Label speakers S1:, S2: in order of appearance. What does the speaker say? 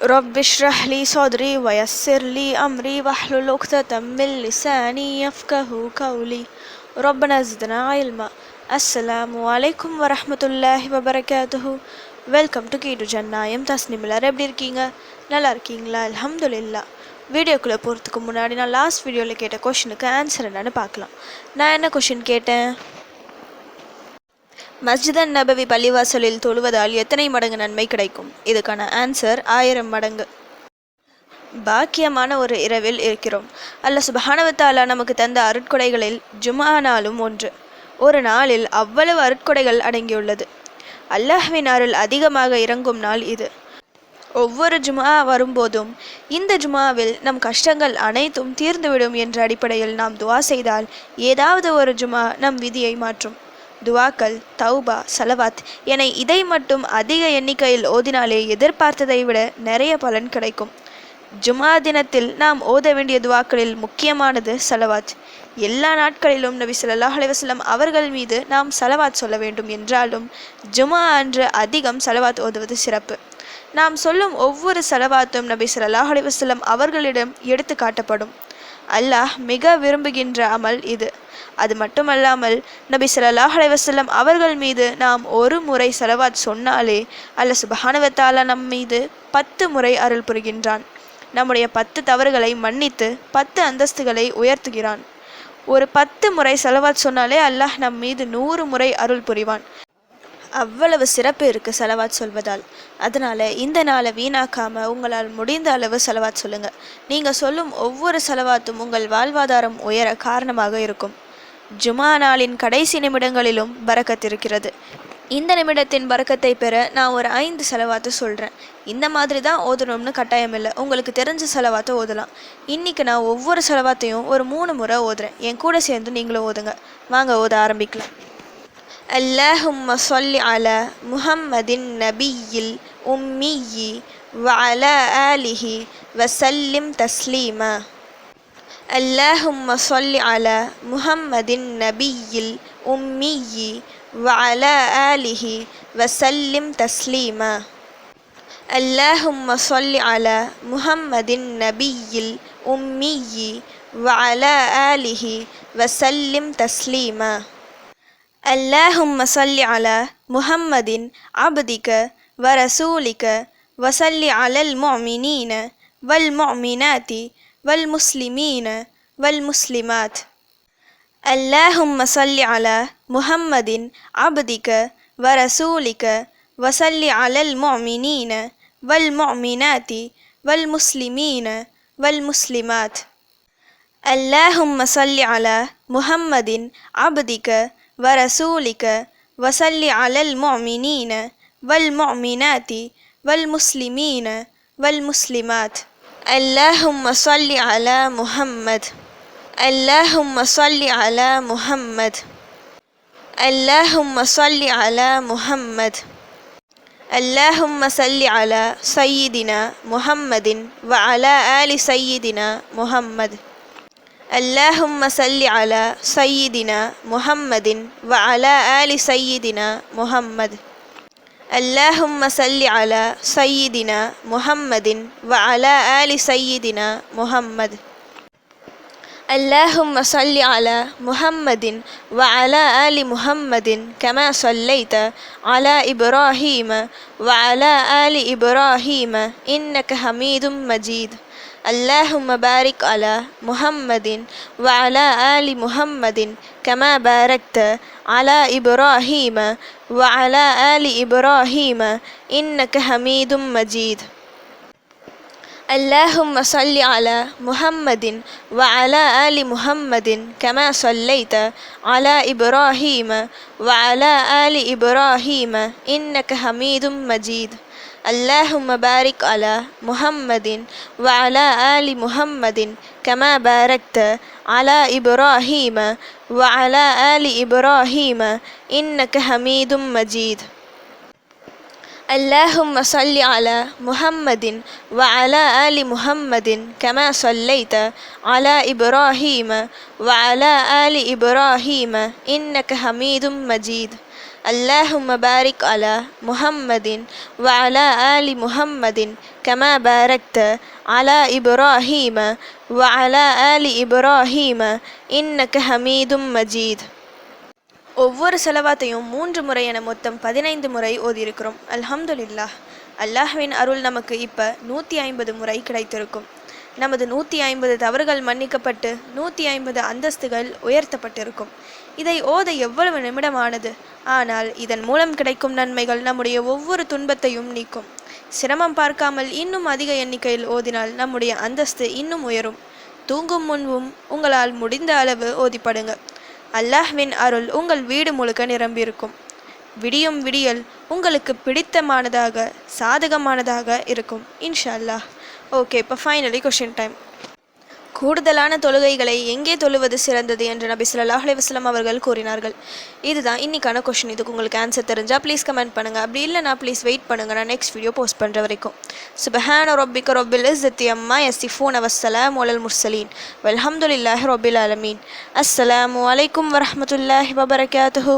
S1: رب اشرح لي صدري ويسر لي أمري واحلل عقدة من لساني يفقهوا قولي ربنا زدنا علما. அஸ்ஸலாமு அலைக்கும் வரஹ்மத்துல்லாஹி வபரகாத்துஹு. வெல்கம் டு கீடு ஜன்னாயம். தஸ்னிம் எல்லாரும் எப்படி இருக்கீங்க? நல்லா இருக்கீங்களா? அல்ஹம்துலில்லாஹ். வீடியோக்குள்ளே போகிறதுக்கு முன்னாடி நான் லாஸ்ட் வீடியோவில் கேட்ட கொஷனுக்கு ஆன்சர் என்னன்னு பார்க்கலாம். நான் என்ன கொஷின் கேட்டேன்? மஸ்ஜித் நபவி பள்ளிவாசலில் தொழுவதால் எத்தனை மடங்கு நன்மை கிடைக்கும்? இதுக்கான ஆன்சர் 1000 மடங்கு. பாக்கியமான ஒரு இரவில் இருக்கிறோம். அல்லாஹ் சுப்ஹானஹு வ தஆலா நமக்கு தந்த அருட்கொடைகளில் ஜும்ஆ நாளும் ஒன்று. ஒரு நாளில் அவ்வளவு அருட்கொடைகள் அடங்கியுள்ளது. அல்லாஹ்வின் அருள் அதிகமாக இறங்கும் நாள் இது. ஒவ்வொரு ஜும்ஆ வரும்போதும் இந்த ஜும்ஆவில் நம் கஷ்டங்கள் அனைத்தும் தீர்ந்துவிடும் என்ற அடிப்படையில் நாம் துவா செய்தால் ஏதாவது ஒரு ஜும்ஆ நம் விதியை மாற்றும். துவாக்கள், தௌபா, சலவாத் என இதை மட்டும் அதிக எண்ணிக்கையில் ஓதினாலே எதிர்பார்த்ததை விட நிறைய பலன் கிடைக்கும். ஜும்ஆ தினத்தில் நாம் ஓத வேண்டிய துவாக்களில் முக்கியமானது சலவாத். எல்லா நாட்களிலும் நபி ஸல்லல்லாஹு அலைஹி வஸல்லம் அவர்கள் மீது நாம் சலவாத் சொல்ல வேண்டும் என்றாலும் ஜும்ஆ அன்று அதிகம் சலவாத் ஓதுவது சிறப்பு. நாம் சொல்லும் ஒவ்வொரு சலவாத்தும் நபி ஸல்லல்லாஹு அலைஹி வஸல்லம் அவர்களிடம் எடுத்து காட்டப்படும். அல்லாஹ் மிக விரும்புகின்ற அமல் இது. அது மட்டுமல்லாமல் நபி ஸல்லல்லாஹு அலைஹி வஸல்லம் அவர்கள் மீது நாம் ஒரு முறை சலவாத் சொன்னாலே அல்லாஹ் சுப்ஹானஹு வ தஆலா நம் மீது 10 முறை அருள் புரிகின்றான். நம்முடைய 10 தவறுகளை மன்னித்து 10 அந்தஸ்துகளை உயர்த்துகிறான். ஒரு 10 முறை சலவாத் சொன்னாலே அல்லாஹ் நம் மீது 100 முறை அருள் புரிவான். அவ்வளவு சிறப்பு இருக்குது சலவாத் சொல்வதால். அதனால் இந்த நாளை வீணாக்காமல் உங்களால் முடிந்த அளவு சலவாத் சொல்லுங்கள். நீங்கள் சொல்லும் ஒவ்வொரு சலவாத்தும் உங்கள் வாழ்வாதாரம் உயர காரணமாக இருக்கும். ஜும்ஆ நாளின் கடைசி நிமிடங்களிலும் பரக்கத் இருக்கிறது. இந்த நிமிடத்தின் பரக்கத்தை பெற நான் ஒரு 5 சலவாத்து சொல்கிறேன். இந்த மாதிரி தான் ஓதணும்னு கட்டாயம் இல்லை. உங்களுக்கு தெரிஞ்ச சலவாத்தை ஓதலாம். இன்றைக்கி நான் ஒவ்வொரு சலவாத்தையும் ஒரு 3 முறை ஓதுறேன். என் கூட சேர்ந்து நீங்களும் ஓதுங்க. வாங்க ஓத ஆரம்பிக்கலாம். அல்லாஹும்ம ஸல்லி அலா முஹம்மதின் நபியில் உம்மியி வஅலா ஆலிஹி வசல்லிம் தஸ்லீமா. அல்லாஹும்ம ஸல்லி அலா முஹம்மதின் நபியில் உம்மியி வஅலா ஆலிஹி வசல்லிம் தஸ்லீமா. அல்லாஹும்ம ஸல்லி அலா முஹம்மதின் நபியில் உம்மியி வஅலா ஆலிஹி வசல்லிம் தஸ்லீமா. اللهم صل على محمد عبدك ورسولك وصل على المؤمنين والمؤمنات والمسلمين والمسلمات. اللهم صل على محمد عبدك ورسولك وصل على المؤمنين والمؤمنات والمسلمين والمسلمات. اللهم صل على محمد عبدك ورسولك وصل على المؤمنين والمؤمنات والمسلمين والمسلمات. اللهم صل على محمد. اللهم صل على محمد. اللهم صل على محمد. اللهم صل على سيدنا محمد وعلى آل سيدنا محمد. اللهم صل على سيدنا محمد وعلى آل سيدنا محمد. اللهم صل على سيدنا محمد وعلى آل سيدنا محمد. اللهم صل على محمد وعلى آل محمد كما صليت على إبراهيم وعلى آل إبراهيم إنك حميد مجيد. اللهم بارك على محمد وعلى آل محمد كما باركت على إبراهيم وعلى آل إبراهيم إنك حميد مجيد. اللهم صل على محمد وعلى آل محمد كما صليت على إبراهيم وعلى آل إبراهيم إنك حميد مجيد. اللهم بارك على محمد وعلى آل محمد كما باركت على إبراهيم وعلى آل إبراهيم إنك حميد مجيد. اللهم صل على محمد وعلى آل محمد كما صليت على إبراهيم وعلى آل إبراهيم إنك حميد مجيد. اللهم بارك على محمد وعلى آل محمد كما باركت على إبراهيم وعلى آل إبراهيم إنك حميد مجيد. ஒவ்வொரு செலவாத்தையும் 3 முறை என மொத்தம் 15 முறை ஓதியிருக்கிறோம். அல்ஹம்துலில்லாஹ். அல்லாஹ்வின் அருள் நமக்கு இப்போ 150 முறை கிடைத்திருக்கும். நமது 150 தவறுகள் மன்னிக்கப்பட்டு 150 அந்தஸ்துகள் உயர்த்தப்பட்டிருக்கும். இதை ஓத எவ்வளவு நிமிடமானது! ஆனால் இதன் மூலம் கிடைக்கும் நன்மைகள் நம்முடைய ஒவ்வொரு துன்பத்தையும் நீக்கும். சிரமம் பார்க்காமல் இன்னும் அதிக எண்ணிக்கையில் ஓதினால் நம்முடைய அந்தஸ்து இன்னும் உயரும். தூங்கும் முன்பும் உங்களால் முடிந்த அளவு ஓதிப்படுங்க. அல்லாஹ்வின் அருள் உங்கள் வீடு முழுக்க நிரம்பியிருக்கும். விடியும் விடியல் உங்களுக்கு பிடித்தமானதாக சாதகமானதாக இருக்கும் இன்ஷா அல்லாஹ். ஓகே, இப்போ ஃபைனலி கொஷின் டைம். கூடுதலான தொழுகைகளை எங்கே தொழுவது சிறந்தது என்று நபி ஸல்லல்லாஹு அலைஹி வஸல்லம் அவர்கள் கூறினார்கள். இதுதான் இன்னைக்கான கொஷின். இதுக்கு உங்களுக்கு ஆன்சர் தெரிஞ்சால் ப்ளீஸ் கமெண்ட் பண்ணுங்கள். அப்படி இல்லைனா ப்ளீஸ் வெயிட் பண்ணுங்கள், நான் நெக்ஸ்ட் வீடியோ போஸ்ட் பண்ணுற வரைக்கும். சுப்ஹான ரப்பிக ரப்பில் இஸ்ஸத்தி அம்மா யசிஃபூன வஸ்ஸலாமு அலல் முர்சலீன் வல்ஹம்துலில்லாஹி ரப்பில் ஆலமீன். அஸ்ஸலாமு அலைக்கும் வரஹ்மத்துல்லாஹி வபரகாத்துஹு.